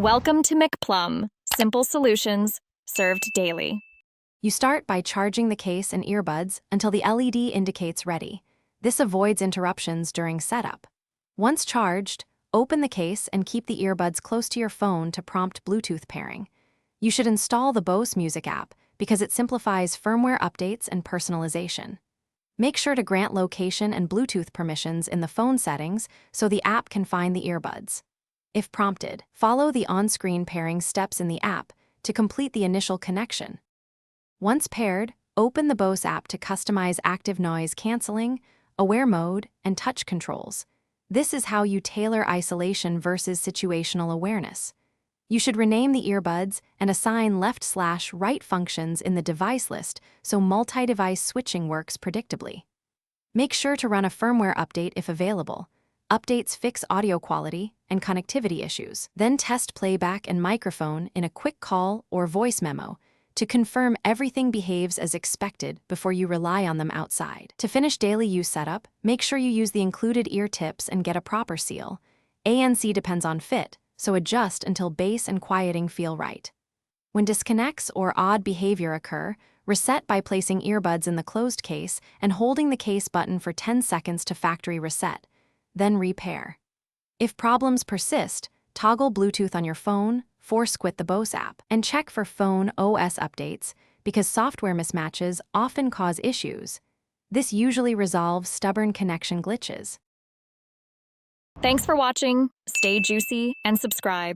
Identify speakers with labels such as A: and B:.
A: Welcome to McPlum, simple solutions served daily.
B: You start by charging the case and earbuds until the LED indicates ready. This avoids interruptions during setup. Once charged, open the case and keep the earbuds close to your phone to prompt Bluetooth pairing. You should install the Bose Music app because it simplifies firmware updates and personalization. Make sure to grant location and Bluetooth permissions in the phone settings so the app can find the earbuds. If prompted, follow the on-screen pairing steps in the app to complete the initial connection. Once paired, open the Bose app to customize active noise canceling, aware mode, and touch controls. This is how you tailor isolation versus situational awareness. You should rename the earbuds and assign left/right functions in the device list so multi-device switching works predictably. Make sure to run a firmware update if available. Updates fix audio quality and connectivity issues. Then test playback and microphone in a quick call or voice memo to confirm everything behaves as expected before you rely on them outside. To finish daily use setup, make sure you use the included ear tips and get a proper seal. ANC depends on fit, so adjust until bass and quieting feel right. When disconnects or odd behavior occur, reset by placing earbuds in the closed case and holding the case button for 10 seconds to factory reset, then repair. If problems persist, toggle Bluetooth on your phone, force quit the Bose app, and check for phone OS updates because software mismatches often cause issues. This usually resolves stubborn connection glitches.
A: Thanks for watching. Stay juicy and subscribe.